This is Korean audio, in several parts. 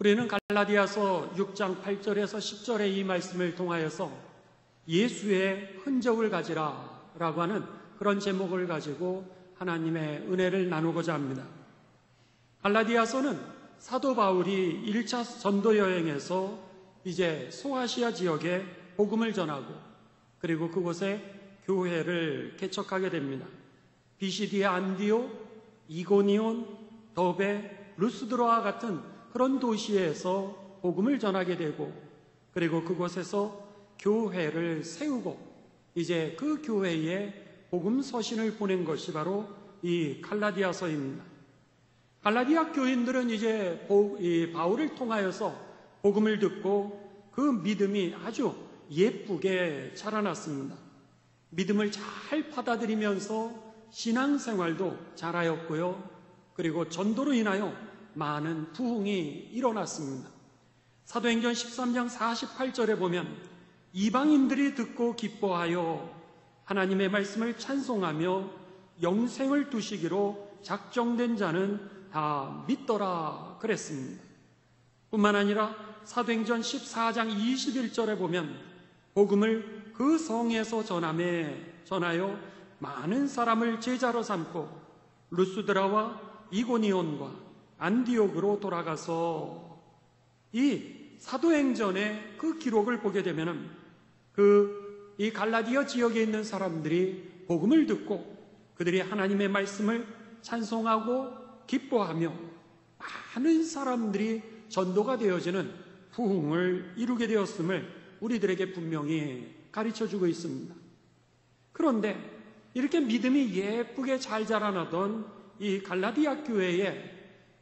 우리는 갈라디아서 6장 8절에서 10절의 이 말씀을 통하여서 예수의 흔적을 가지라 라고 하는 그런 제목을 가지고 하나님의 은혜를 나누고자 합니다. 갈라디아서는 사도 바울이 1차 전도 여행에서 이제 소아시아 지역에 복음을 전하고 그리고 그곳에 교회를 개척하게 됩니다. 비시디의 안디옥, 이고니온, 더베, 루스드라와 같은 그런 도시에서 복음을 전하게 되고 그리고 그곳에서 교회를 세우고 이제 그 교회에 복음 서신을 보낸 것이 바로 이 갈라디아서입니다. 갈라디아 교인들은 이제 바울을 통하여서 복음을 듣고 그 믿음이 아주 예쁘게 자라났습니다. 믿음을 잘 받아들이면서 신앙생활도 잘하였고요. 그리고 전도로 인하여 많은 부흥이 일어났습니다. 사도행전 13장 48절에 보면 이방인들이 듣고 기뻐하여 하나님의 말씀을 찬송하며 영생을 두시기로 작정된 자는 다 믿더라 그랬습니다. 뿐만 아니라 사도행전 14장 21절에 보면 복음을 그 성에서 전하여 많은 사람을 제자로 삼고 루스드라와 이고니온과 안디옥으로 돌아가서 이 사도행전의 그 기록을 보게 되면은 이 갈라디아 지역에 있는 사람들이 복음을 듣고 그들이 하나님의 말씀을 찬송하고 기뻐하며 많은 사람들이 전도가 되어지는 부흥을 이루게 되었음을 우리들에게 분명히 가르쳐주고 있습니다. 그런데 이렇게 믿음이 예쁘게 잘 자라나던 이 갈라디아 교회에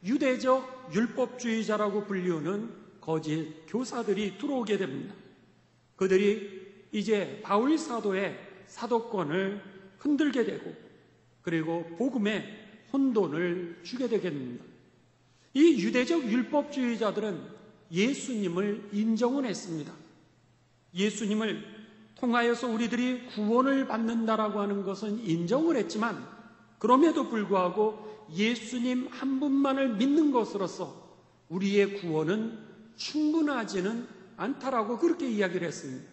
유대적 율법주의자라고 불리우는 거짓 교사들이 들어오게 됩니다. 그들이 이제 바울 사도의 사도권을 흔들게 되고 그리고 복음에 혼돈을 주게 되게 됩니다. 이 유대적 율법주의자들은 예수님을 인정은 했습니다. 예수님을 통하여서 우리들이 구원을 받는다라고 하는 것은 인정을 했지만 그럼에도 불구하고 예수님 한 분만을 믿는 것으로서 우리의 구원은 충분하지는 않다라고 그렇게 이야기를 했습니다.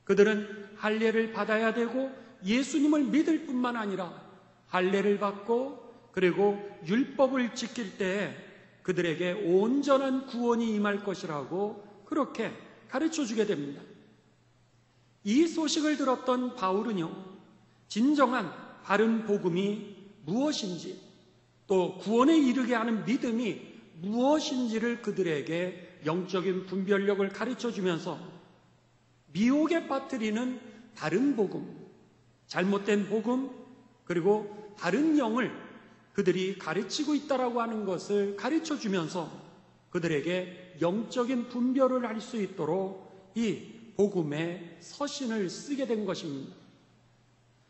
그들은 할례를 받아야 되고 예수님을 믿을 뿐만 아니라 할례를 받고 그리고 율법을 지킬 때에 그들에게 온전한 구원이 임할 것이라고 그렇게 가르쳐주게 됩니다. 이 소식을 들었던 바울은요, 진정한 바른 복음이 무엇인지 또 구원에 이르게 하는 믿음이 무엇인지를 그들에게 영적인 분별력을 가르쳐주면서 미혹에 빠뜨리는 다른 복음, 잘못된 복음, 그리고 다른 영을 그들이 가르치고 있다라고 하는 것을 가르쳐주면서 그들에게 영적인 분별을 할 수 있도록 이 복음의 서신을 쓰게 된 것입니다.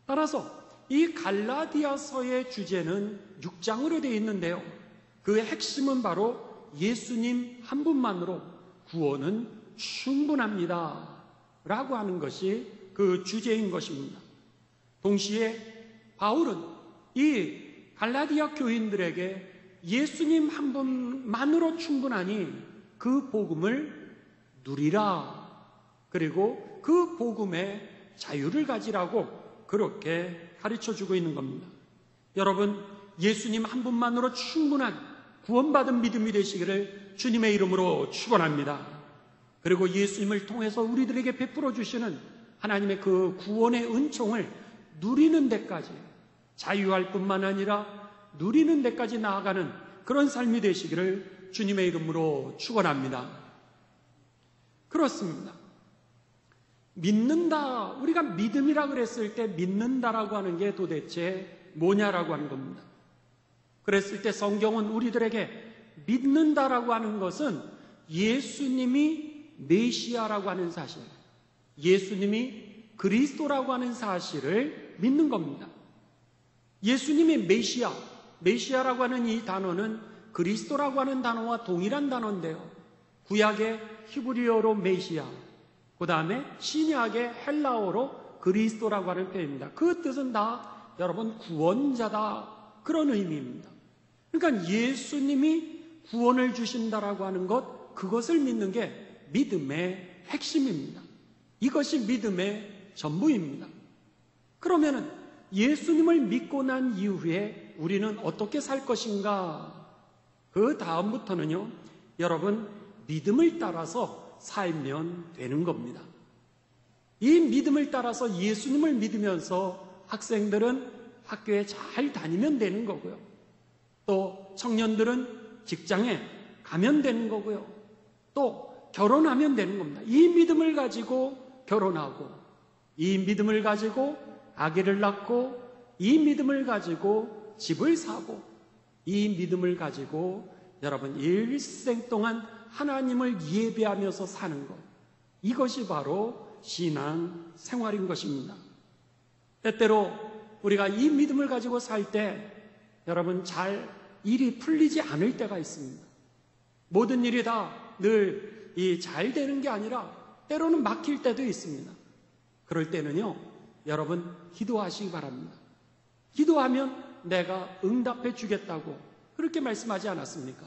따라서 이 갈라디아서의 주제는 6장으로 되어 있는데요. 그 핵심은 바로 예수님 한 분만으로 구원은 충분합니다 라고 하는 것이 그 주제인 것입니다. 동시에 바울은 이 갈라디아 교인들에게 예수님 한 분만으로 충분하니 그 복음을 누리라, 그리고 그 복음의 자유를 가지라고 그렇게 가르쳐주고 있는 겁니다. 여러분, 예수님 한 분만으로 충분한 구원받은 믿음이 되시기를 주님의 이름으로 축원합니다. 그리고 예수님을 통해서 우리들에게 베풀어 주시는 하나님의 그 구원의 은총을 누리는 데까지, 자유할 뿐만 아니라 누리는 데까지 나아가는 그런 삶이 되시기를 주님의 이름으로 축원합니다. 그렇습니다. 믿는다, 우리가 믿음이라 그랬을 때 믿는다라고 하는 게 도대체 뭐냐라고 하는 겁니다. 그랬을 때 성경은 우리들에게 믿는다라고 하는 것은 예수님이 메시아라고 하는 사실, 예수님이 그리스도라고 하는 사실을 믿는 겁니다. 예수님이 메시아라고 하는 이 단어는 그리스도라고 하는 단어와 동일한 단어인데요. 구약의 히브리어로 메시아, 그 다음에 신약의 헬라어로 그리스도라고 하는 표현입니다. 그 뜻은 다 여러분 구원자다, 그런 의미입니다. 그러니까 예수님이 구원을 주신다라고 하는 것, 그것을 믿는 게 믿음의 핵심입니다. 이것이 믿음의 전부입니다. 그러면은 예수님을 믿고 난 이후에 우리는 어떻게 살 것인가? 그 다음부터는요, 여러분, 믿음을 따라서 살면 되는 겁니다. 이 믿음을 따라서 예수님을 믿으면서 학생들은 학교에 잘 다니면 되는 거고요. 또 청년들은 직장에 가면 되는 거고요. 또 결혼하면 되는 겁니다. 이 믿음을 가지고 결혼하고, 이 믿음을 가지고 아기를 낳고, 이 믿음을 가지고 집을 사고, 이 믿음을 가지고 여러분 일생 동안 하나님을 예배하면서 사는 것, 이것이 바로 신앙 생활인 것입니다. 때때로 우리가 이 믿음을 가지고 살 때 여러분 잘 일이 풀리지 않을 때가 있습니다. 모든 일이 다 늘 잘 되는 게 아니라 때로는 막힐 때도 있습니다. 그럴 때는요, 여러분 기도하시기 바랍니다. 기도하면 내가 응답해 주겠다고 그렇게 말씀하지 않았습니까?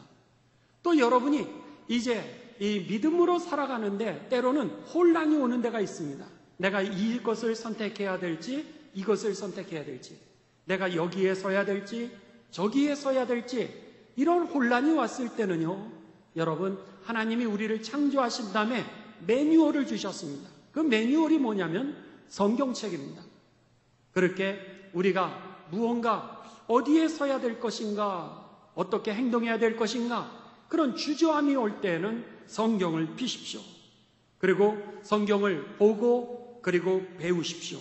또 여러분이 이제 이 믿음으로 살아가는데 때로는 혼란이 오는 데가 있습니다. 내가 이것을 선택해야 될지 이것을 선택해야 될지, 내가 여기에 서야 될지 저기에 서야 될지, 이런 혼란이 왔을 때는요, 여러분 하나님이 우리를 창조하신 다음에 매뉴얼을 주셨습니다. 그 매뉴얼이 뭐냐면 성경책입니다. 그렇게 우리가 무언가 어디에 서야 될 것인가, 어떻게 행동해야 될 것인가, 그런 주저함이 올 때는 성경을 피십시오. 그리고 성경을 보고 그리고 배우십시오.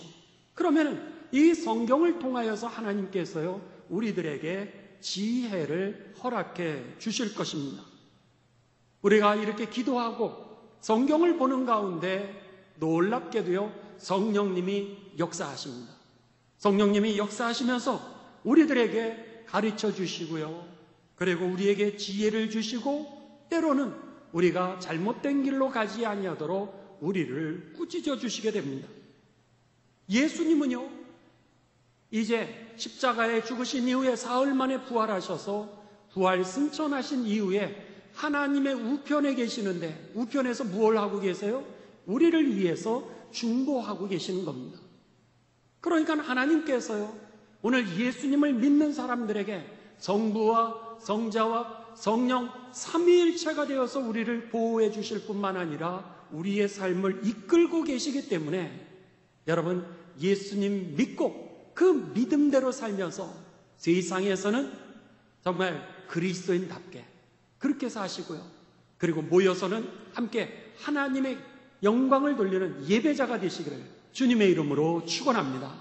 그러면 이 성경을 통하여서 하나님께서요, 우리들에게 지혜를 허락해 주실 것입니다. 우리가 이렇게 기도하고 성경을 보는 가운데 놀랍게도요, 성령님이 역사하십니다. 성령님이 역사하시면서 우리들에게 가르쳐 주시고요, 그리고 우리에게 지혜를 주시고, 때로는 우리가 잘못된 길로 가지 아니하도록 우리를 꾸짖어 주시게 됩니다. 예수님은요, 이제 십자가에 죽으신 이후에 사흘 만에 부활하셔서 부활 승천하신 이후에 하나님의 우편에 계시는데, 우편에서 무엇을 하고 계세요? 우리를 위해서 중보하고 계시는 겁니다. 그러니까 하나님께서요, 오늘 예수님을 믿는 사람들에게 성부와 성자와 성령 삼위일체가 되어서 우리를 보호해 주실 뿐만 아니라 우리의 삶을 이끌고 계시기 때문에 여러분, 예수님 믿고 그 믿음대로 살면서 세상에서는 정말 그리스도인답게 그렇게 사시고요, 그리고 모여서는 함께 하나님의 영광을 돌리는 예배자가 되시기를 주님의 이름으로 축원합니다.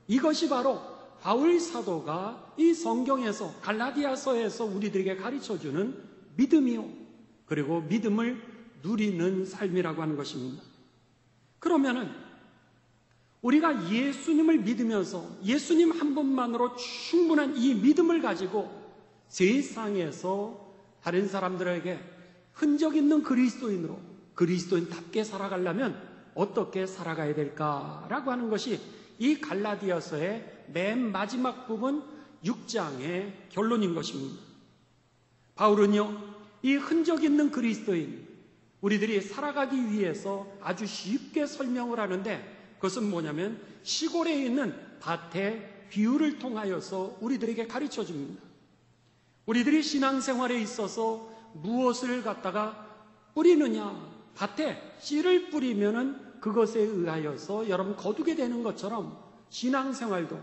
이것이 바로 바울 사도가 이 성경에서, 갈라디아서에서 우리들에게 가르쳐주는 믿음이요, 그리고 믿음을 누리는 삶이라고 하는 것입니다. 그러면은 우리가 예수님을 믿으면서 예수님 한 분만으로 충분한 이 믿음을 가지고 세상에서 다른 사람들에게 흔적 있는 그리스도인으로, 그리스도인답게 살아가려면 어떻게 살아가야 될까라고 하는 것이 이 갈라디아서의 맨 마지막 부분 6장의 결론인 것입니다. 바울은요, 이 흔적 있는 그리스도인, 우리들이 살아가기 위해서 아주 쉽게 설명을 하는데, 그것은 뭐냐면 시골에 있는 밭의 비유를 통하여서 우리들에게 가르쳐 줍니다. 우리들이 신앙생활에 있어서 무엇을 갖다가 뿌리느냐, 밭에 씨를 뿌리면은 그것에 의하여서 여러분 거두게 되는 것처럼 신앙생활도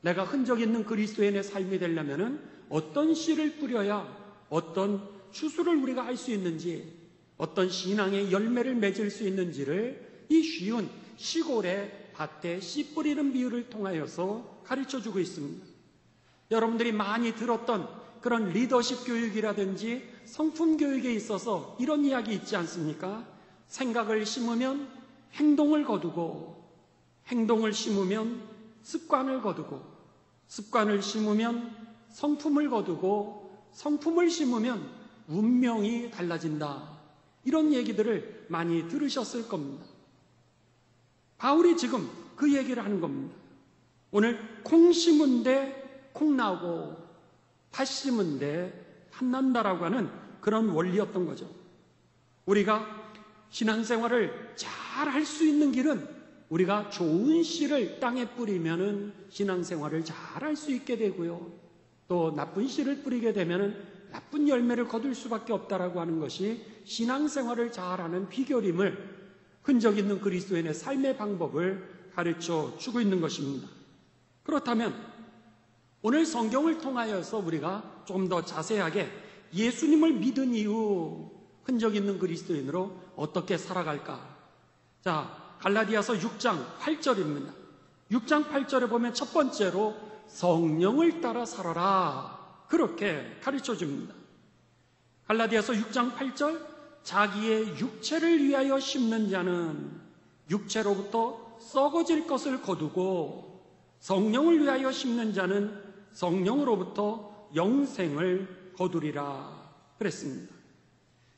내가 흔적 있는 그리스도인의 삶이 되려면은 어떤 씨를 뿌려야 어떤 추수를 우리가 할 수 있는지, 어떤 신앙의 열매를 맺을 수 있는지를 이 쉬운 시골의 밭에 씨 뿌리는 비유를 통하여서 가르쳐주고 있습니다. 여러분들이 많이 들었던 그런 리더십 교육이라든지 성품 교육에 있어서 이런 이야기 있지 않습니까? 생각을 심으면 행동을 거두고, 행동을 심으면 습관을 거두고, 습관을 심으면 성품을 거두고, 성품을 심으면 운명이 달라진다. 이런 얘기들을 많이 들으셨을 겁니다. 바울이 지금 그 얘기를 하는 겁니다. 오늘 콩 심은 데 콩 나고, 팥 심은 데 탐난다라고 하는 그런 원리였던 거죠. 우리가 신앙생활을 잘 할 수 있는 길은 우리가 좋은 씨를 땅에 뿌리면은 신앙생활을 잘 할 수 있게 되고요. 또 나쁜 씨를 뿌리게 되면은 나쁜 열매를 거둘 수밖에 없다라고 하는 것이 신앙생활을 잘하는 비결임을 흔적 있는 그리스도인의 삶의 방법을 가르쳐 주고 있는 것입니다. 그렇다면 오늘 성경을 통하여서 우리가 좀 더 자세하게 예수님을 믿은 이후 흔적 있는 그리스도인으로 어떻게 살아갈까? 자, 갈라디아서 6장 8절입니다. 6장 8절에 보면 첫 번째로 성령을 따라 살아라, 그렇게 가르쳐 줍니다. 갈라디아서 6장 8절, 자기의 육체를 위하여 심는 자는 육체로부터 썩어질 것을 거두고 성령을 위하여 심는 자는 성령으로부터 영생을 거두리라 그랬습니다.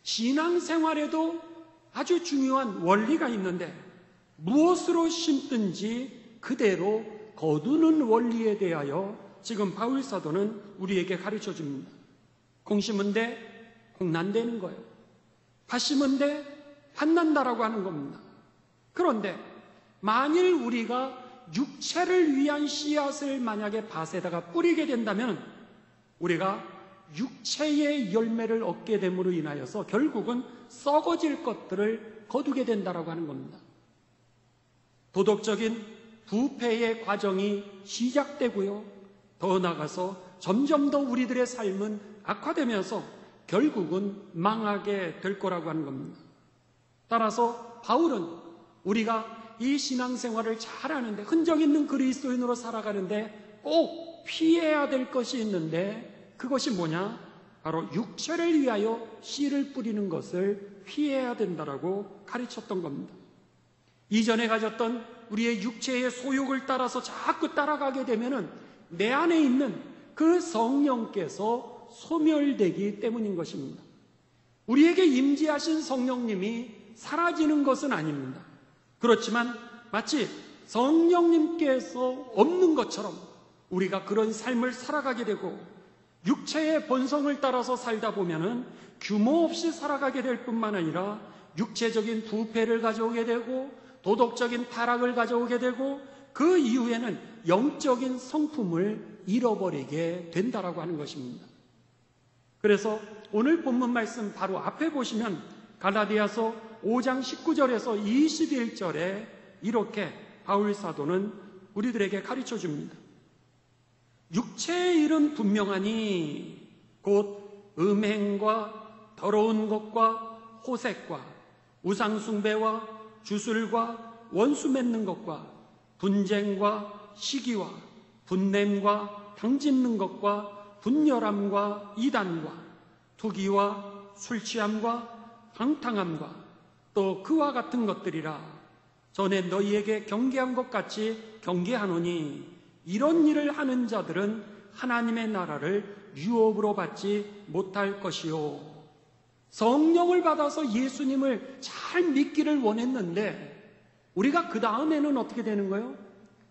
신앙생활에도 아주 중요한 원리가 있는데 무엇으로 심든지 그대로 거두는 원리에 대하여 지금 바울 사도는 우리에게 가르쳐 줍니다. 콩 심은 데 콩난다는 거예요. 팥 심은 데 팥난다라고 하는 겁니다. 그런데 만일 우리가 육체를 위한 씨앗을 만약에 밭에다가 뿌리게 된다면 우리가 육체의 열매를 얻게 됨으로 인하여서 결국은 썩어질 것들을 거두게 된다라고 하는 겁니다. 도덕적인 부패의 과정이 시작되고요. 더 나아가서 점점 더 우리들의 삶은 악화되면서 결국은 망하게 될 거라고 하는 겁니다. 따라서 바울은 우리가 이 신앙생활을 잘하는데 흔적 있는 그리스도인으로 살아가는데 꼭 피해야 될 것이 있는데 그것이 뭐냐? 바로 육체를 위하여 씨를 뿌리는 것을 피해야 된다라고 가르쳤던 겁니다. 이전에 가졌던 우리의 육체의 소욕을 따라서 자꾸 따라가게 되면은 내 안에 있는 그 성령께서 소멸되기 때문인 것입니다. 우리에게 임재하신 성령님이 사라지는 것은 아닙니다. 그렇지만 마치 성령님께서 없는 것처럼 우리가 그런 삶을 살아가게 되고 육체의 본성을 따라서 살다 보면은 규모 없이 살아가게 될 뿐만 아니라 육체적인 부패를 가져오게 되고 도덕적인 타락을 가져오게 되고 그 이후에는 영적인 성품을 잃어버리게 된다라고 하는 것입니다. 그래서 오늘 본문 말씀 바로 앞에 보시면 갈라디아서 5장 19절에서 21절에 이렇게 바울 사도는 우리들에게 가르쳐 줍니다. 육체의 일은 분명하니 곧 음행과 더러운 것과 호색과 우상숭배와 주술과 원수 맺는 것과 분쟁과 시기와 분냄과 당짓는 것과 분열함과 이단과 투기와 술취함과 방탕함과 또 그와 같은 것들이라. 전에 너희에게 경계한 것 같이 경계하노니 이런 일을 하는 자들은 하나님의 나라를 유업으로 받지 못할 것이요. 성령을 받아서 예수님을 잘 믿기를 원했는데 우리가 그 다음에는 어떻게 되는 거예요?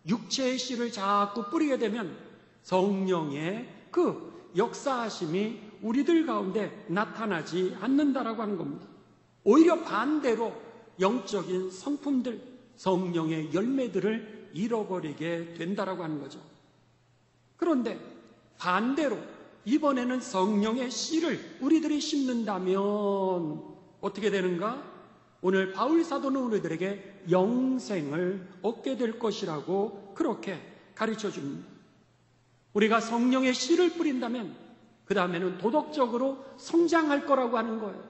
육체의 씨를 자꾸 뿌리게 되면 성령의 그 역사하심이 우리들 가운데 나타나지 않는다라고 하는 겁니다. 오히려 반대로 영적인 성품들, 성령의 열매들을 잃어버리게 된다라고 하는 거죠. 그런데 반대로 이번에는 성령의 씨를 우리들이 심는다면 어떻게 되는가? 오늘 바울 사도는 우리들에게 영생을 얻게 될 것이라고 그렇게 가르쳐 줍니다. 우리가 성령의 씨를 뿌린다면 그 다음에는 도덕적으로 성장할 거라고 하는 거예요.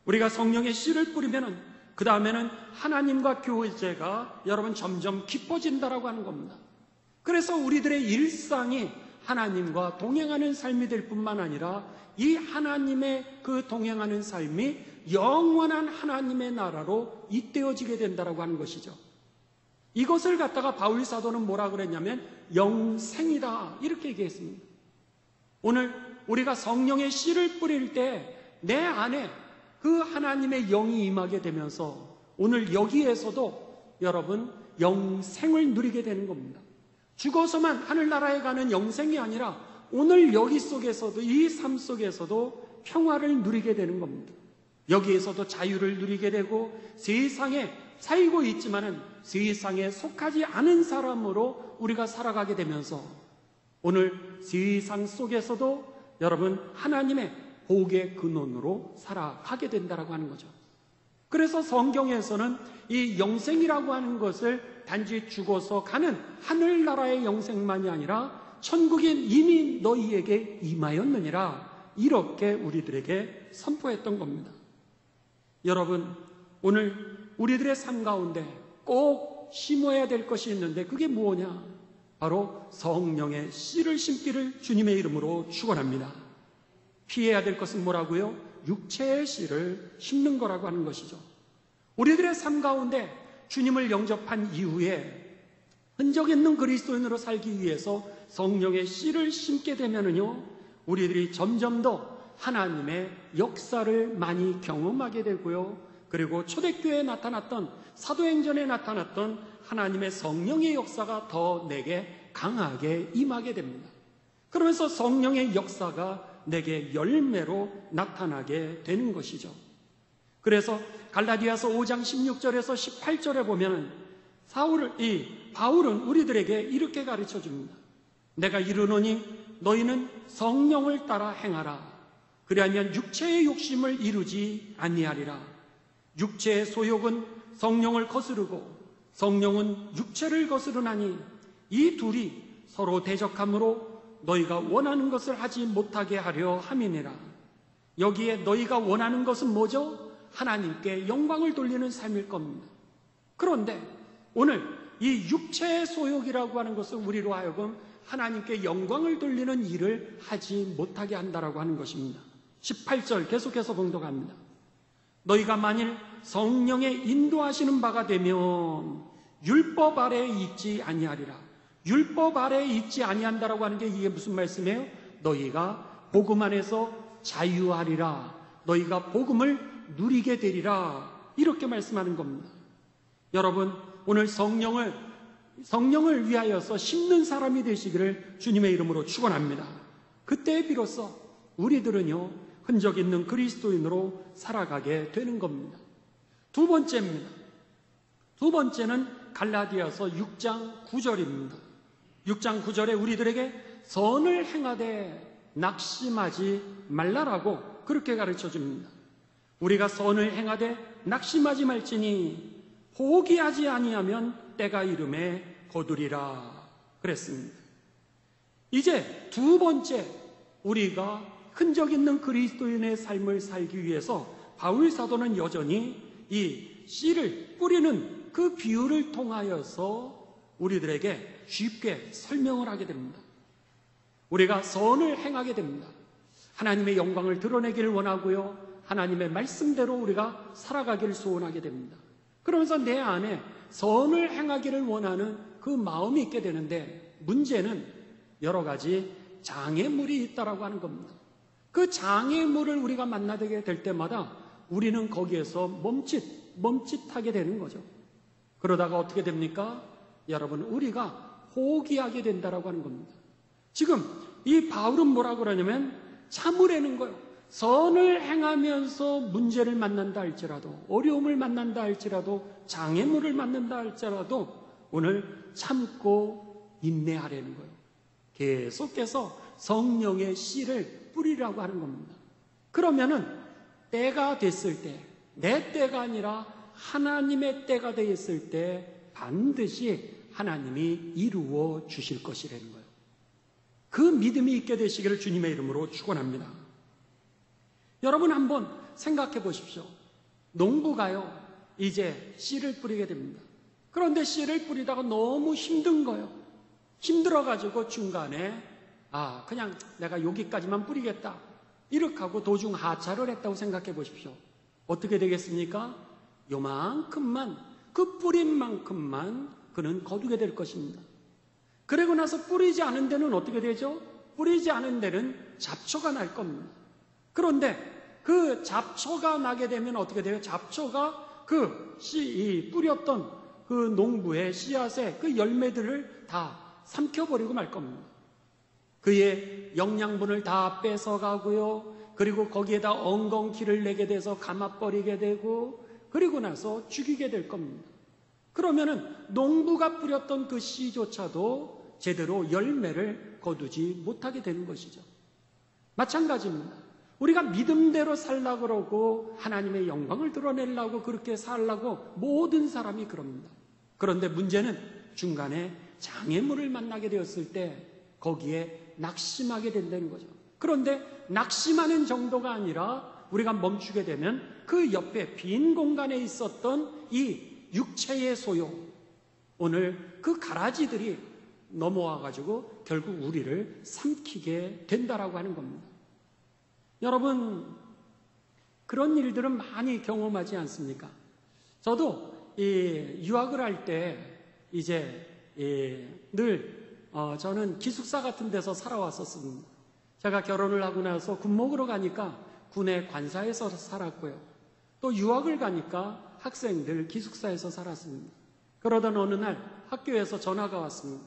우리가 성령의 씨를 뿌리면은 그 다음에는 하나님과 교제가 여러분 점점 깊어진다라고 하는 겁니다. 그래서 우리들의 일상이 하나님과 동행하는 삶이 될 뿐만 아니라 이 하나님의 그 동행하는 삶이 영원한 하나님의 나라로 잇대어지게 된다라고 하는 것이죠. 이것을 갖다가 바울 사도는 뭐라 그랬냐면 영생이다 이렇게 얘기했습니다. 오늘 우리가 성령의 씨를 뿌릴 때 내 안에 그 하나님의 영이 임하게 되면서 오늘 여기에서도 여러분 영생을 누리게 되는 겁니다. 죽어서만 하늘나라에 가는 영생이 아니라 오늘 여기 속에서도, 이 삶 속에서도 평화를 누리게 되는 겁니다. 여기에서도 자유를 누리게 되고 세상에 살고 있지만은 세상에 속하지 않은 사람으로 우리가 살아가게 되면서 오늘 세상 속에서도 여러분 하나님의 복의 근원으로 살아가게 된다라고 하는 거죠. 그래서 성경에서는 이 영생이라고 하는 것을 단지 죽어서 가는 하늘나라의 영생만이 아니라 천국인 이미 너희에게 임하였느니라, 이렇게 우리들에게 선포했던 겁니다. 여러분, 오늘 우리들의 삶 가운데 꼭 심어야 될 것이 있는데 그게 뭐냐? 바로 성령의 씨를 심기를 주님의 이름으로 축원합니다. 피해야 될 것은 뭐라고요? 육체의 씨를 심는 거라고 하는 것이죠. 우리들의 삶 가운데 주님을 영접한 이후에 흔적 있는 그리스도인으로 살기 위해서 성령의 씨를 심게 되면은요, 우리들이 점점 더 하나님의 역사를 많이 경험하게 되고요, 그리고 초대교회에 나타났던, 사도행전에 나타났던 하나님의 성령의 역사가 더 내게 강하게 임하게 됩니다. 그러면서 성령의 역사가 내게 열매로 나타나게 되는 것이죠. 그래서 갈라디아서 5장 16절에서 18절에 보면 바울은 우리들에게 이렇게 가르쳐 줍니다. 내가 이르노니 너희는 성령을 따라 행하라. 그리하면 육체의 욕심을 이루지 아니하리라. 육체의 소욕은 성령을 거스르고 성령은 육체를 거스르나니 이 둘이 서로 대적함으로 너희가 원하는 것을 하지 못하게 하려 함이니라. 여기에 너희가 원하는 것은 뭐죠? 하나님께 영광을 돌리는 삶일 겁니다. 그런데 오늘 이 육체의 소욕이라고 하는 것은 우리로 하여금 하나님께 영광을 돌리는 일을 하지 못하게 한다라고 하는 것입니다. 18절 계속해서 봉독합니다. 너희가 만일 성령의 인도하시는 바가 되면 율법 아래에 있지 아니하리라. 율법 아래에 있지 아니한다라고 하는 게 이게 무슨 말씀이에요? 너희가 복음 안에서 자유하리라. 너희가 복음을 누리게 되리라. 이렇게 말씀하는 겁니다. 여러분, 오늘 성령을 위하여서 심는 사람이 되시기를 주님의 이름으로 축원합니다. 그때 비로소 우리들은요, 흔적 있는 그리스도인으로 살아가게 되는 겁니다. 두 번째입니다. 두 번째는 갈라디아서 6장 9절입니다. 6장 9절에 우리들에게 선을 행하되 낙심하지 말라라고 그렇게 가르쳐 줍니다. 우리가 선을 행하되 낙심하지 말지니 포기하지 아니하면 때가 이름에 거두리라 그랬습니다. 이제 두 번째, 우리가 흔적 있는 그리스도인의 삶을 살기 위해서 바울 사도는 여전히 이 씨를 뿌리는 그 비유를 통하여서 우리들에게 쉽게 설명을 하게 됩니다. 우리가 선을 행하게 됩니다. 하나님의 영광을 드러내기를 원하고요, 하나님의 말씀대로 우리가 살아가기를 소원하게 됩니다. 그러면서 내 안에 선을 행하기를 원하는 그 마음이 있게 되는데, 문제는 여러 가지 장애물이 있다라고 하는 겁니다. 그 장애물을 우리가 만나게 될 때마다 우리는 거기에서 멈칫하게 되는 거죠. 그러다가 어떻게 됩니까? 여러분, 우리가 포기하게 된다라고 하는 겁니다. 지금 이 바울은 뭐라고 그러냐면 참으라는 거예요. 선을 행하면서 문제를 만난다 할지라도, 어려움을 만난다 할지라도, 장애물을 만난다 할지라도 오늘 참고 인내하라는 거예요. 계속해서 성령의 씨를 뿌리라고 하는 겁니다. 그러면은 때가 됐을 때, 내 때가 아니라 하나님의 때가 되었을 때 반드시 하나님이 이루어 주실 것이라는 거예요. 그 믿음이 있게 되시기를 주님의 이름으로 축원합니다. 여러분, 한번 생각해 보십시오. 농부가요, 이제 씨를 뿌리게 됩니다. 그런데 씨를 뿌리다가 너무 힘든 거예요. 힘들어가지고 중간에 그냥 내가 여기까지만 뿌리겠다, 이렇게 하고 도중 하차를 했다고 생각해 보십시오. 어떻게 되겠습니까? 요만큼만, 그 뿌린 만큼만 그는 거두게 될 것입니다. 그러고 나서 뿌리지 않은 데는 어떻게 되죠? 뿌리지 않은 데는 잡초가 날 겁니다. 그런데 그 잡초가 나게 되면 어떻게 돼요? 잡초가 그 뿌렸던 그 농부의 씨앗의 그 열매들을 다 삼켜버리고 말 겁니다. 그의 영양분을 다 뺏어가고요. 그리고 거기에다 엉겅퀴를 내게 돼서 감아버리게 되고, 그리고 나서 죽이게 될 겁니다. 그러면은 농부가 뿌렸던 그 씨조차도 제대로 열매를 거두지 못하게 되는 것이죠. 마찬가지입니다. 우리가 믿음대로 살려고 그러고 하나님의 영광을 드러내려고 그렇게 살려고 모든 사람이 그럽니다. 그런데 문제는 중간에 장애물을 만나게 되었을 때 거기에 낙심하게 된다는 거죠. 그런데 낙심하는 정도가 아니라 우리가 멈추게 되면 그 옆에 빈 공간에 있었던 이 육체의 소요, 오늘 그 가라지들이 넘어와가지고 결국 우리를 삼키게 된다라고 하는 겁니다. 여러분, 그런 일들은 많이 경험하지 않습니까? 저도 유학을 할 때 이제 저는 기숙사 같은 데서 살아왔었습니다. 제가 결혼을 하고 나서 군 먹으러 가니까 군의 관사에서 살았고요. 또 유학을 가니까 학생들 기숙사에서 살았습니다. 그러던 어느 날 학교에서 전화가 왔습니다.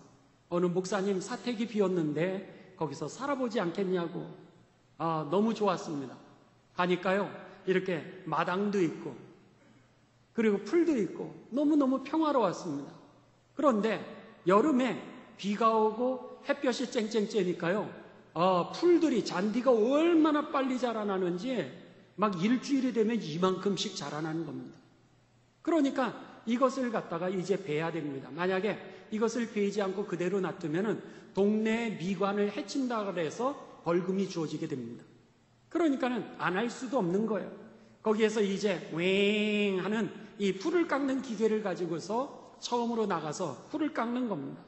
어느 목사님 사택이 비었는데 거기서 살아보지 않겠냐고. 너무 좋았습니다. 가니까요, 이렇게 마당도 있고 그리고 풀도 있고 너무너무 평화로웠습니다. 그런데 여름에 비가 오고 햇볕이 쨍쨍 쬐니까요, 풀들이, 잔디가 얼마나 빨리 자라나는지 막 일주일이 되면 이만큼씩 자라나는 겁니다. 그러니까 이것을 갖다가 이제 베야 됩니다. 만약에 이것을 베지 않고 그대로 놔두면 동네의 미관을 해친다 그래서 벌금이 주어지게 됩니다. 그러니까는 안 할 수도 없는 거예요. 거기에서 이제 웽 하는 이 풀을 깎는 기계를 가지고서 처음으로 나가서 풀을 깎는 겁니다.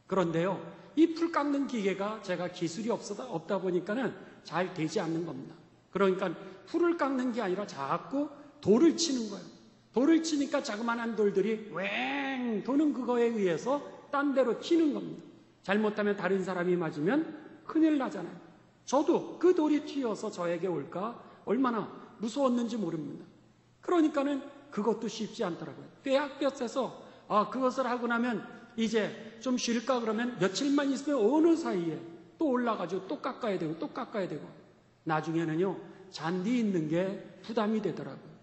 그런데요, 이 풀 깎는 기계가 제가 기술이 없다 보니까는 잘 되지 않는 겁니다. 그러니까 풀을 깎는 게 아니라 자꾸 돌을 치는 거예요. 돌을 치니까 자그마한 돌들이 웽 도는 그거에 의해서 딴 데로 튀는 겁니다. 잘못하면 다른 사람이 맞으면 큰일 나잖아요. 저도 그 돌이 튀어서 저에게 올까 얼마나 무서웠는지 모릅니다. 그러니까는 그것도 쉽지 않더라고요. 떼학볕에서 그것을 하고 나면 이제 좀 쉴까 그러면 며칠만 있으면 어느 사이에 또 올라가지고 또 깎아야 되고 또 깎아야 되고, 나중에는요 잔디 있는 게 부담이 되더라고요.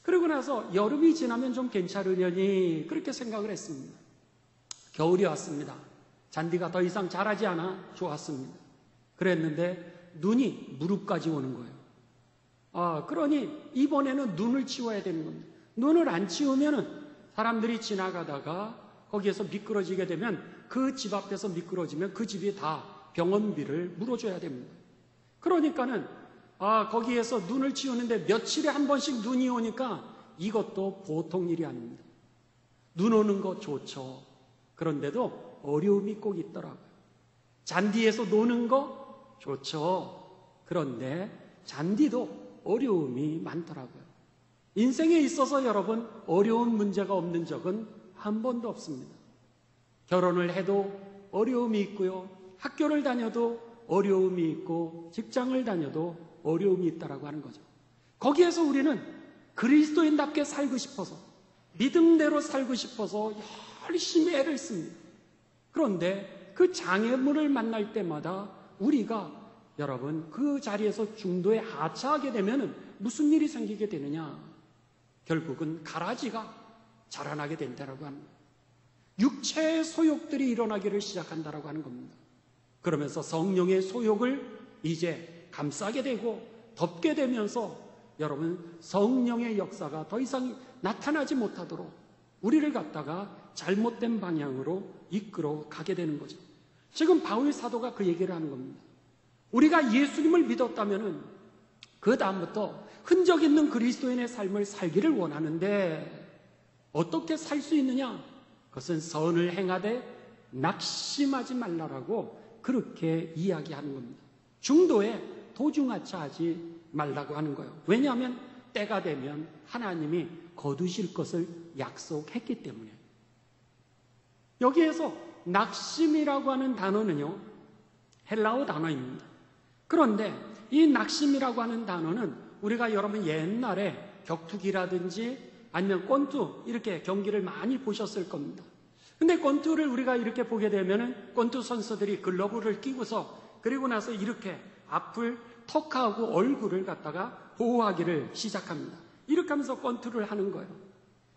그리고 나서 여름이 지나면 좀 괜찮으려니 그렇게 생각을 했습니다. 겨울이 왔습니다. 잔디가 더 이상 자라지 않아 좋았습니다. 그랬는데 눈이 무릎까지 오는 거예요. 그러니 이번에는 눈을 치워야 되는 겁니다. 눈을 안 치우면은 사람들이 지나가다가 거기에서 미끄러지게 되면, 그 집 앞에서 미끄러지면 그 집이 다 병원비를 물어줘야 됩니다. 그러니까는 거기에서 눈을 치우는데 며칠에 한 번씩 눈이 오니까 이것도 보통 일이 아닙니다. 눈 오는 거 좋죠. 그런데도 어려움이 꼭 있더라고요. 잔디에서 노는 거 좋죠. 그런데 잔디도 어려움이 많더라고요. 인생에 있어서 여러분, 어려운 문제가 없는 적은 한 번도 없습니다. 결혼을 해도 어려움이 있고요. 학교를 다녀도 어려움이 있고, 직장을 다녀도 어려움이 있다라고 하는 거죠. 거기에서 우리는 그리스도인답게 살고 싶어서, 믿음대로 살고 싶어서 열심히 애를 씁니다. 그런데 그 장애물을 만날 때마다 우리가 여러분 그 자리에서 중도에 하차하게 되면 무슨 일이 생기게 되느냐? 결국은 가라지가 자라나게 된다라고 합니다. 육체의 소욕들이 일어나기를 시작한다라고 하는 겁니다. 그러면서 성령의 소욕을 이제 감싸게 되고 덮게 되면서 여러분 성령의 역사가 더 이상 나타나지 못하도록 우리를 갖다가 잘못된 방향으로 이끌어 가게 되는 거죠. 지금 바울 사도가 그 얘기를 하는 겁니다. 우리가 예수님을 믿었다면은 그 다음부터 흔적 있는 그리스도인의 삶을 살기를 원하는데 어떻게 살 수 있느냐? 그것은 선을 행하되 낙심하지 말라라고 그렇게 이야기하는 겁니다. 중도에 도중하차하지 말라고 하는 거예요. 왜냐하면 때가 되면 하나님이 거두실 것을 약속했기 때문에. 여기에서 낙심이라고 하는 단어는요, 헬라어 단어입니다. 그런데 이 낙심이라고 하는 단어는 우리가 여러분 옛날에 격투기라든지 아니면 권투 이렇게 경기를 많이 보셨을 겁니다. 근데 권투를 우리가 이렇게 보게 되면은 권투 선수들이 글러브를 끼고서 그리고 나서 이렇게 앞을 턱하고 얼굴을 갖다가 보호하기를 시작합니다. 이렇게 하면서 권투를 하는 거예요.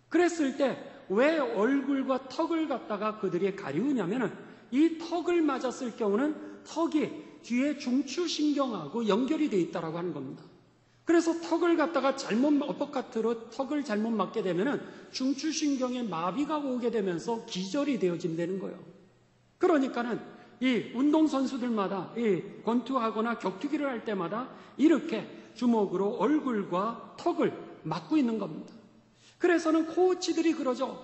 그랬을 때 왜 얼굴과 턱을 갖다가 그들이 가리우냐면은 이 턱을 맞았을 경우는 턱이 뒤에 중추신경하고 연결이 되어 있다라고 하는 겁니다. 그래서 턱을 갖다가 잘못 어퍼카트로 턱을 잘못 맞게 되면은 중추신경에 마비가 오게 되면서 기절이 되어진다는 거예요. 그러니까는 이 운동선수들마다 이 권투하거나 격투기를 할 때마다 이렇게 주먹으로 얼굴과 턱을 맞고 있는 겁니다. 그래서는 코치들이 그러죠.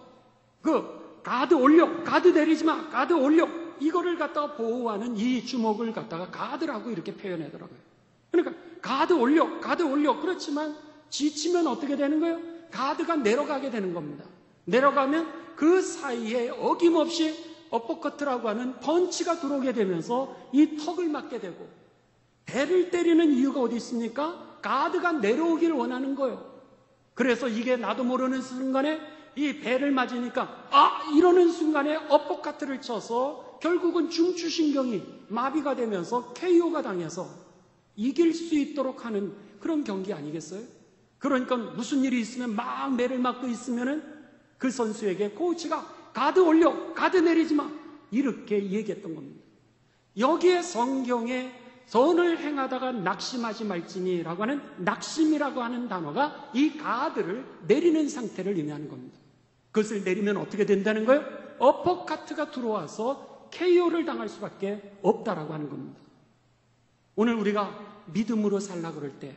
가드 올려, 가드 내리지 마, 가드 올려. 이거를 갖다가 보호하는 이 주먹을 갖다가 가드라고 이렇게 표현하더라고요. 그러니까 가드 올려, 가드 올려. 그렇지만 지치면 어떻게 되는 거예요? 가드가 내려가게 되는 겁니다. 내려가면 그 사이에 어김없이 어퍼커트라고 하는 펀치가 들어오게 되면서 이 턱을 맞게 되고, 배를 때리는 이유가 어디 있습니까? 가드가 내려오기를 원하는 거예요. 그래서 이게 나도 모르는 순간에 이 배를 맞으니까 이러는 순간에 어퍼카트를 쳐서 결국은 중추신경이 마비가 되면서 KO가 당해서 이길 수 있도록 하는 그런 경기 아니겠어요? 그러니까 무슨 일이 있으면 막 매를 맞고 있으면은 그 선수에게 코치가 가드 올려, 가드 내리지 마, 이렇게 얘기했던 겁니다. 여기에 성경에 선을 행하다가 낙심하지 말지니라고 하는 낙심이라고 하는 단어가 이 가드를 내리는 상태를 의미하는 겁니다. 그것을 내리면 어떻게 된다는 거예요? 어퍼카트가 들어와서 KO를 당할 수밖에 없다라고 하는 겁니다. 오늘 우리가 믿음으로 살라 그럴 때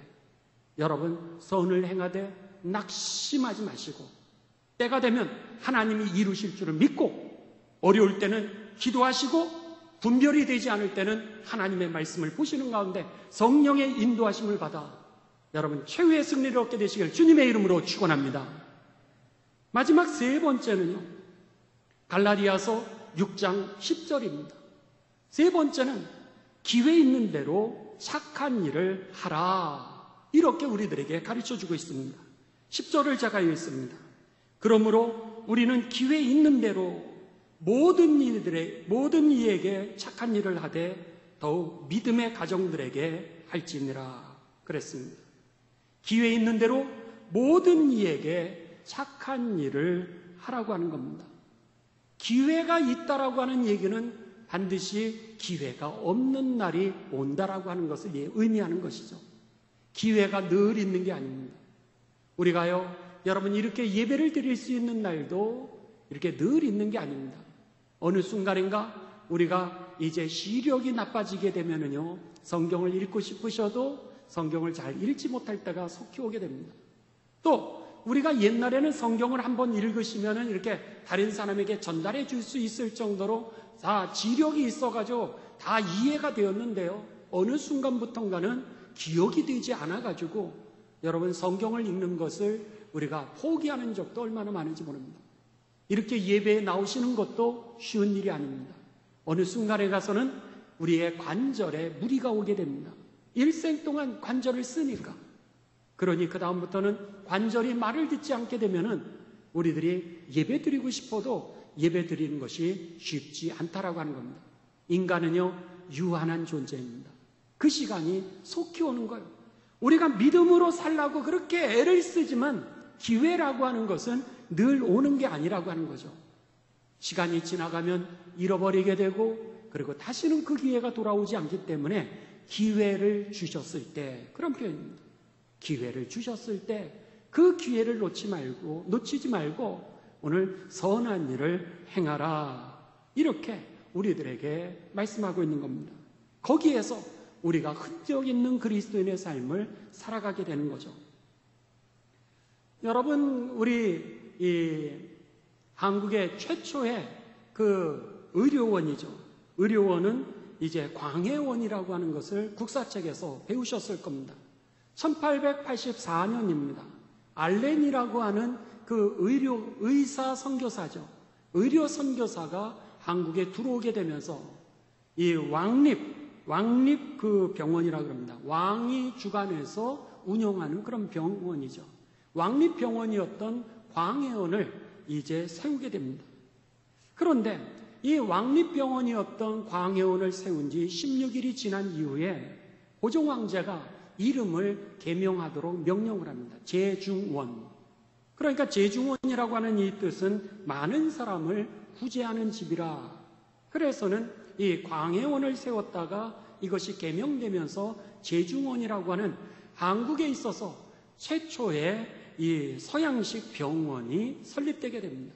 여러분 선을 행하되 낙심하지 마시고 때가 되면 하나님이 이루실 줄을 믿고 어려울 때는 기도하시고 분별이 되지 않을 때는 하나님의 말씀을 보시는 가운데 성령의 인도하심을 받아 여러분 최후의 승리를 얻게 되시길 주님의 이름으로 축원합니다. 마지막 세 번째는요, 갈라디아서 6장 10절입니다. 세 번째는 기회 있는 대로 착한 일을 하라, 이렇게 우리들에게 가르쳐주고 있습니다. 10절을 제가 읽습니다. 그러므로 우리는 기회 있는 대로 모든 이에게 착한 일을 하되 더욱 믿음의 가정들에게 할지니라 그랬습니다. 기회 있는 대로 모든 이에게 착한 일을 하라고 하는 겁니다. 기회가 있다라고 하는 얘기는 반드시 기회가 없는 날이 온다라고 하는 것을 의미하는 것이죠. 기회가 늘 있는 게 아닙니다. 우리가요, 여러분 이렇게 예배를 드릴 수 있는 날도 이렇게 늘 있는 게 아닙니다. 어느 순간인가 우리가 이제 시력이 나빠지게 되면은요, 성경을 읽고 싶으셔도 성경을 잘 읽지 못할 때가 속히 오게 됩니다. 또 우리가 옛날에는 성경을 한번 읽으시면은 이렇게 다른 사람에게 전달해 줄 수 있을 정도로 다 지력이 있어가지고 다 이해가 되었는데요, 어느 순간부터인가는 기억이 되지 않아가지고 여러분 성경을 읽는 것을 우리가 포기하는 적도 얼마나 많은지 모릅니다. 이렇게 예배에 나오시는 것도 쉬운 일이 아닙니다. 어느 순간에 가서는 우리의 관절에 무리가 오게 됩니다. 일생 동안 관절을 쓰니까. 그러니 그 다음부터는 관절이 말을 듣지 않게 되면은 우리들이 예배 드리고 싶어도 예배 드리는 것이 쉽지 않다라고 하는 겁니다. 인간은요, 유한한 존재입니다. 그 시간이 속히 오는 거예요. 우리가 믿음으로 살라고 그렇게 애를 쓰지만 기회라고 하는 것은 늘 오는 게 아니라고 하는 거죠. 시간이 지나가면 잃어버리게 되고 그리고 다시는 그 기회가 돌아오지 않기 때문에 기회를 주셨을 때, 그런 표현입니다. 기회를 주셨을 때 그 기회를 놓치지 말고 오늘 선한 일을 행하라, 이렇게 우리들에게 말씀하고 있는 겁니다. 거기에서 우리가 흔적 있는 그리스도인의 삶을 살아가게 되는 거죠. 여러분, 우리 한국의 최초의 그 의료원이죠. 의료원은 이제 광해원이라고 하는 것을 국사책에서 배우셨을 겁니다. 1884년입니다. 알렌이라고 하는 그 의사 선교사죠. 의료 선교사가 한국에 들어오게 되면서 이 왕립 그 병원이라고 합니다. 왕이 주관해서 운영하는 그런 병원이죠. 왕립병원이었던 광해원을 이제 세우게 됩니다. 그런데 이 왕립병원이었던 광해원을 세운 지 16일이 지난 이후에 고종 황제가 이름을 개명하도록 명령을 합니다. 제중원. 그러니까 제중원이라고 하는 이 뜻은 많은 사람을 구제하는 집이라. 그래서는 이 광해원을 세웠다가 이것이 개명되면서 제중원이라고 하는 한국에 있어서 최초의 이 서양식 병원이 설립되게 됩니다.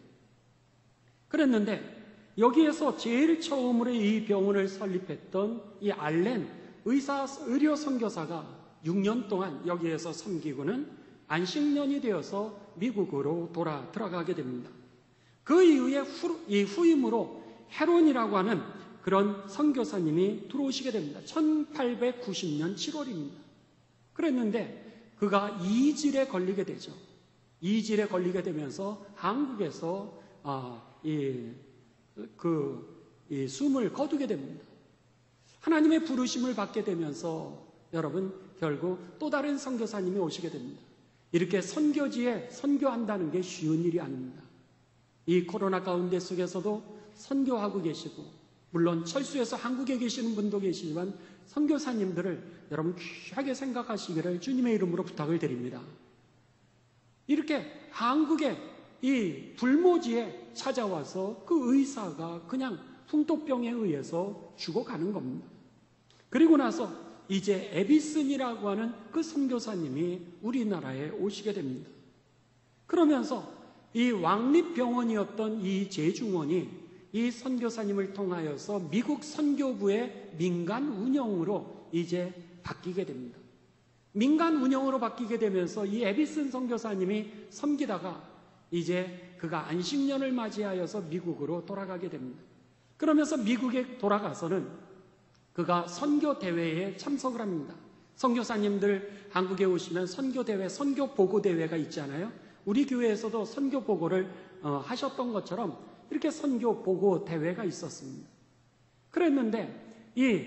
그랬는데 여기에서 제일 처음으로 이 병원을 설립했던 이 알렌 의료 선교사가 6년 동안 여기에서 섬기고는 안식년이 되어서 미국으로 들어가게 됩니다. 그 이후에 후임으로 헤론이라고 하는 그런 선교사님이 들어오시게 됩니다. 1890년 7월입니다. 그랬는데 그가 이질에 걸리게 되죠. 이질에 걸리게 되면서 한국에서 숨을 거두게 됩니다. 하나님의 부르심을 받게 되면서 여러분 결국 또 다른 선교사님이 오시게 됩니다. 이렇게 선교지에 선교한다는 게 쉬운 일이 아닙니다. 이 코로나 가운데 속에서도 선교하고 계시고 물론 철수해서 한국에 계시는 분도 계시지만 선교사님들을 여러분 귀하게 생각하시기를 주님의 이름으로 부탁을 드립니다. 이렇게 한국의 이 불모지에 찾아와서 그 의사가 그냥 풍토병에 의해서 죽어가는 겁니다. 그리고 나서 이제 에비슨이라고 하는 그 선교사님이 우리나라에 오시게 됩니다. 그러면서 이 왕립병원이었던 이 제중원이 이 선교사님을 통하여서 미국 선교부의 민간 운영으로 이제 바뀌게 됩니다. 민간 운영으로 바뀌게 되면서 이 에비슨 선교사님이 섬기다가 이제 그가 안식년을 맞이하여서 미국으로 돌아가게 됩니다. 그러면서 미국에 돌아가서는 그가 선교대회에 참석을 합니다. 선교사님들 한국에 오시면 선교대회, 선교보고대회가 있잖아요. 우리 교회에서도 선교보고를 하셨던 것처럼 이렇게 선교보고대회가 있었습니다. 그랬는데 이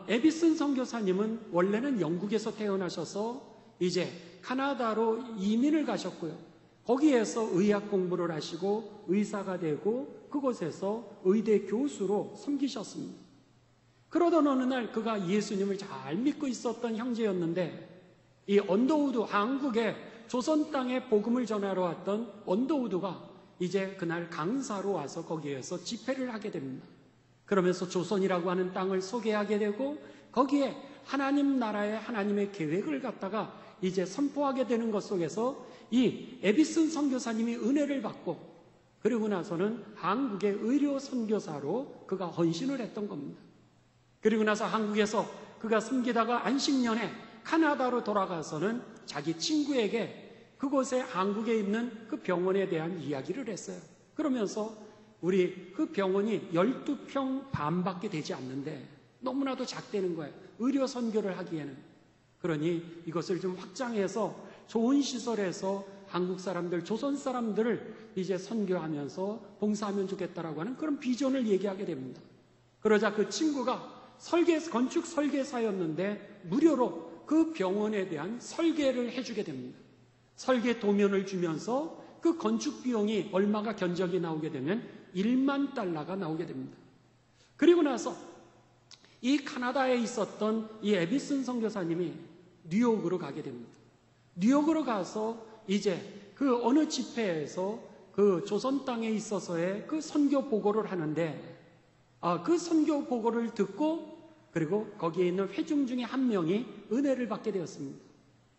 에비슨 선교사님은 원래는 영국에서 태어나셔서 이제 카나다로 이민을 가셨고요. 거기에서 의학 공부를 하시고 의사가 되고 그곳에서 의대 교수로 섬기셨습니다. 그러던 어느 날 그가 예수님을 잘 믿고 있었던 형제였는데 이 언더우드, 한국의 조선 땅에 복음을 전하러 왔던 언더우드가 이제 그날 강사로 와서 거기에서 집회를 하게 됩니다. 그러면서 조선이라고 하는 땅을 소개하게 되고 거기에 하나님 나라의 하나님의 계획을 갖다가 이제 선포하게 되는 것 속에서 이 에비슨 선교사님이 은혜를 받고 그리고 나서는 한국의 의료 선교사로 그가 헌신을 했던 겁니다. 그리고 나서 한국에서 그가 섬기다가 안식년에 카나다로 돌아가서는 자기 친구에게 그곳에 한국에 있는 그 병원에 대한 이야기를 했어요. 그러면서 우리 그 병원이 12평 반밖에 되지 않는데 너무나도 작다는 거예요. 의료 선교를 하기에는. 그러니 이것을 좀 확장해서 좋은 시설에서 한국 사람들, 조선 사람들을 이제 선교하면서 봉사하면 좋겠다라고 하는 그런 비전을 얘기하게 됩니다. 그러자 그 친구가 건축 설계사였는데 무료로 그 병원에 대한 설계를 해주게 됩니다. 설계 도면을 주면서 그 건축 비용이 얼마가 견적이 나오게 되면 1만 달러가 나오게 됩니다. 그리고 나서 이 카나다에 있었던 이 에비슨 선교사님이 뉴욕으로 가게 됩니다. 뉴욕으로 가서 이제 그 어느 집회에서 그 조선 땅에 있어서의 그 선교 보고를 하는데 그 선교 보고를 듣고 그리고 거기에 있는 회중 중에 한 명이 은혜를 받게 되었습니다.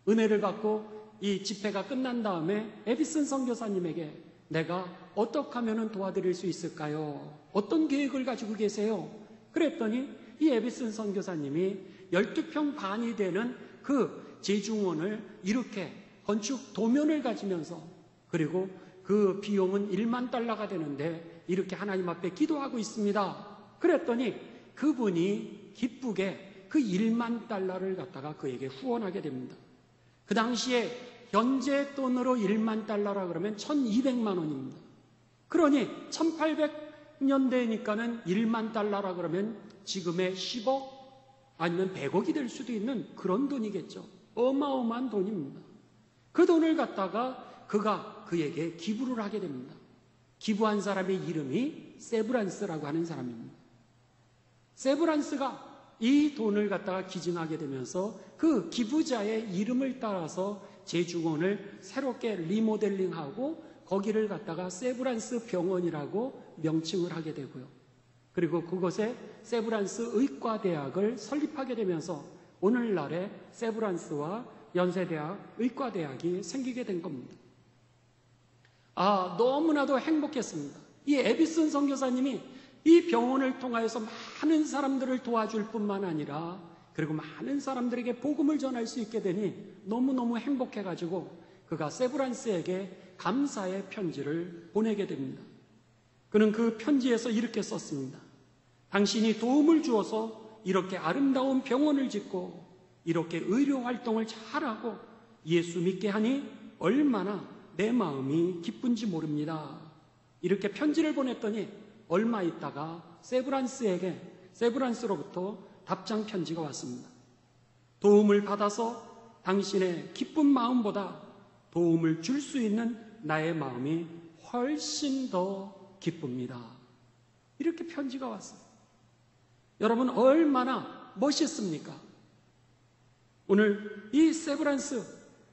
은혜를 받고 이 집회가 끝난 다음에 에비슨 선교사님에게 내가 어떻게 하면 도와드릴 수 있을까요? 어떤 계획을 가지고 계세요? 그랬더니 이 에비슨 선교사님이 12평 반이 되는 그 제중원을 이렇게 건축 도면을 가지면서 그리고 그 비용은 1만 달러가 되는데 이렇게 하나님 앞에 기도하고 있습니다. 그랬더니 그분이 기쁘게 그 1만 달러를 갖다가 그에게 후원하게 됩니다. 그 당시에 현재 돈으로 1만 달러라 그러면 1200만 원입니다. 그러니 1800년대니까는 1만 달러라 그러면 지금의 10억 아니면 100억이 될 수도 있는 그런 돈이겠죠. 어마어마한 돈입니다. 그 돈을 갖다가 그가 그에게 기부를 하게 됩니다. 기부한 사람의 이름이 세브란스라고 하는 사람입니다. 세브란스가 이 돈을 갖다가 기증하게 되면서 그 기부자의 이름을 따라서 제주공원을 새롭게 리모델링하고 거기를 갖다가 세브란스 병원이라고 명칭을 하게 되고요. 그리고 그곳에 세브란스 의과대학을 설립하게 되면서 오늘날의 세브란스와 연세대학 의과대학이 생기게 된 겁니다. 너무나도 행복했습니다. 이 에비슨 선교사님이 이 병원을 통하여서 많은 사람들을 도와줄 뿐만 아니라 그리고 많은 사람들에게 복음을 전할 수 있게 되니 너무너무 행복해가지고 그가 세브란스에게 감사의 편지를 보내게 됩니다. 그는 그 편지에서 이렇게 썼습니다. 당신이 도움을 주어서 이렇게 아름다운 병원을 짓고 이렇게 의료 활동을 잘하고 예수 믿게 하니 얼마나 내 마음이 기쁜지 모릅니다. 이렇게 편지를 보냈더니 얼마 있다가 세브란스로부터 답장 편지가 왔습니다. 도움을 받아서 당신의 기쁜 마음보다 도움을 줄 수 있는 나의 마음이 훨씬 더 기쁩니다. 이렇게 편지가 왔어요. 여러분 얼마나 멋있습니까? 오늘 이 세브란스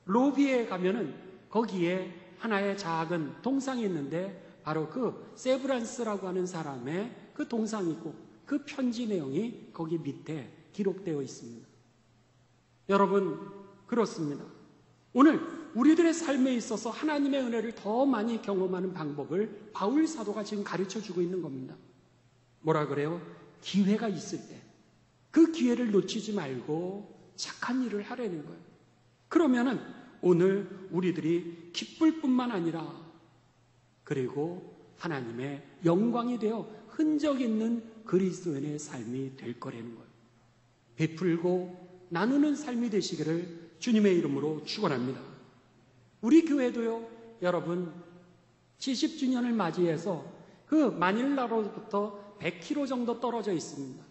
로비에 가면은 거기에 하나의 작은 동상이 있는데 바로 그 세브란스라고 하는 사람의 그 동상이고 그 편지 내용이 거기 밑에 기록되어 있습니다. 여러분 그렇습니다. 오늘 우리들의 삶에 있어서 하나님의 은혜를 더 많이 경험하는 방법을 바울 사도가 지금 가르쳐주고 있는 겁니다. 뭐라 그래요? 기회가 있을 때 그 기회를 놓치지 말고 착한 일을 하려는 거예요. 그러면은 오늘 우리들이 기쁠 뿐만 아니라 그리고 하나님의 영광이 되어 흔적 있는 그리스도인의 삶이 될 거라는 거예요. 베풀고 나누는 삶이 되시기를 주님의 이름으로 축원합니다. 우리 교회도요, 여러분 70주년을 맞이해서 그 마닐라로부터 100km 정도 떨어져 있습니다.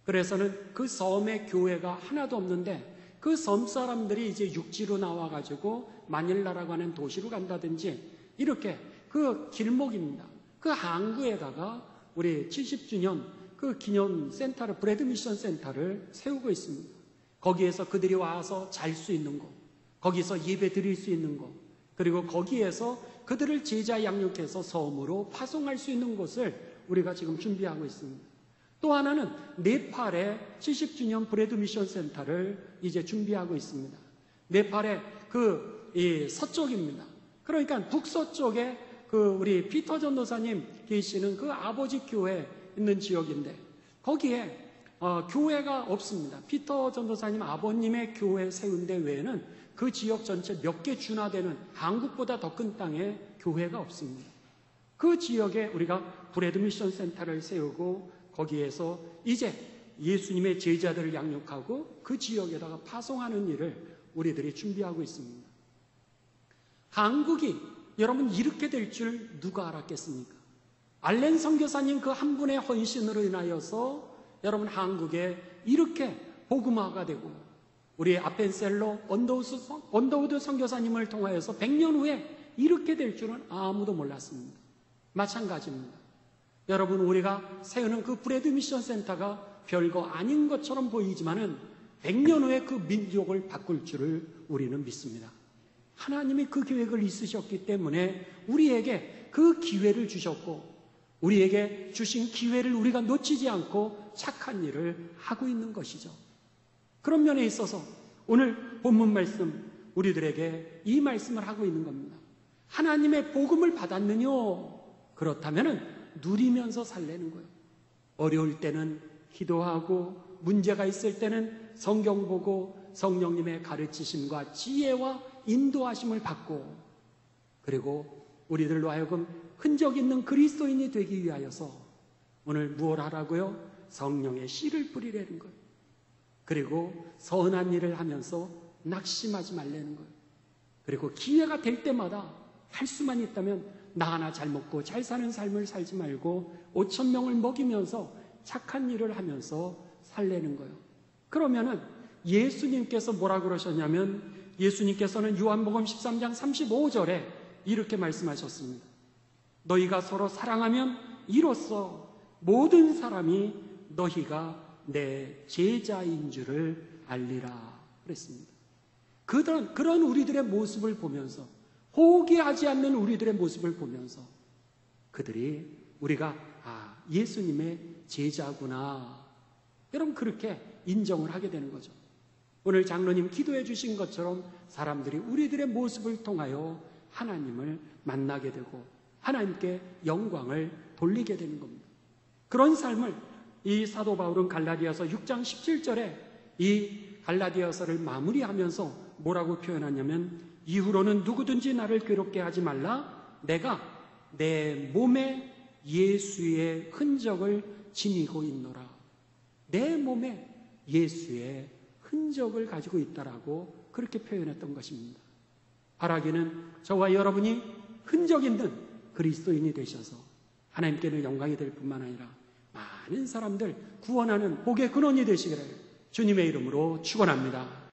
그래서는 그 섬에 교회가 하나도 없는데 그 섬 사람들이 이제 육지로 나와가지고 마닐라라고 하는 도시로 간다든지 이렇게 그 길목입니다. 그 항구에다가 우리 70주년 그 기념 센터를, 브레드 미션 센터를 세우고 있습니다. 거기에서 그들이 와서 잘 수 있는 곳, 거기서 예배 드릴 수 있는 곳, 그리고 거기에서 그들을 제자 양육해서 섬으로 파송할 수 있는 곳을 우리가 지금 준비하고 있습니다. 또 하나는 네팔의 70주년 브레드 미션 센터를 이제 준비하고 있습니다. 네팔의 이 서쪽입니다. 그러니까 북서쪽에 그 우리 피터 전도사님 계시는 그 아버지 교회 있는 지역인데 거기에 교회가 없습니다. 피터 전도사님 아버님의 교회 세운 데 외에는 그 지역 전체 몇 개 준하되는 한국보다 더 큰 땅에 교회가 없습니다. 그 지역에 우리가 브레드 미션 센터를 세우고 거기에서 이제 예수님의 제자들을 양육하고 그 지역에다가 파송하는 일을 우리들이 준비하고 있습니다. 한국이 여러분 이렇게 될 줄 누가 알았겠습니까? 알렌 선교사님 그 한 분의 헌신으로 인하여서 여러분 한국에 이렇게 복음화가 되고 우리 아펜셀로 언더우드 선교사님을 통하여서 100년 후에 이렇게 될 줄은 아무도 몰랐습니다. 마찬가지입니다. 여러분 우리가 세우는 그 브레드 미션 센터가 별거 아닌 것처럼 보이지만은 100년 후에 그 민족을 바꿀 줄을 우리는 믿습니다. 하나님이 그 계획을 있으셨기 때문에 우리에게 그 기회를 주셨고 우리에게 주신 기회를 우리가 놓치지 않고 착한 일을 하고 있는 것이죠. 그런 면에 있어서 오늘 본문 말씀 우리들에게 이 말씀을 하고 있는 겁니다. 하나님의 복음을 받았느뇨? 그렇다면 누리면서 살라는 거예요. 어려울 때는 기도하고 문제가 있을 때는 성경 보고 성령님의 가르치심과 지혜와 인도하심을 받고 그리고 우리들로 하여금 흔적 있는 그리스도인이 되기 위하여서 오늘 무엇 하라고요? 성령의 씨를 뿌리라는 거예요. 그리고 선한 일을 하면서 낙심하지 말라는 거예요. 그리고 기회가 될 때마다 할 수만 있다면 나 하나 잘 먹고 잘 사는 삶을 살지 말고 5,000명을 먹이면서 착한 일을 하면서 살라는 거예요. 그러면은 예수님께서 뭐라 그러셨냐면 예수님께서는 요한복음 13장 35절에 이렇게 말씀하셨습니다. 너희가 서로 사랑하면 이로써 모든 사람이 너희가 내 제자인 줄을 알리라 그랬습니다. 그런 우리들의 모습을 보면서, 포기하지 않는 우리들의 모습을 보면서 그들이 우리가 예수님의 제자구나, 여러분 그렇게 인정을 하게 되는 거죠. 오늘 장로님 기도해 주신 것처럼 사람들이 우리들의 모습을 통하여 하나님을 만나게 되고 하나님께 영광을 돌리게 되는 겁니다. 그런 삶을 이 사도 바울은 갈라디아서 6장 17절에 이 갈라디아서를 마무리하면서 뭐라고 표현하냐면, 이후로는 누구든지 나를 괴롭게 하지 말라. 내가 내 몸에 예수의 흔적을 지니고 있노라. 내 몸에 예수의 흔적을 가지고 있다라고 그렇게 표현했던 것입니다. 바라기는 저와 여러분이 흔적 있는 그리스도인이 되셔서 하나님께는 영광이 될 뿐만 아니라 많은 사람들 구원하는 복의 근원이 되시기를 주님의 이름으로 축원합니다.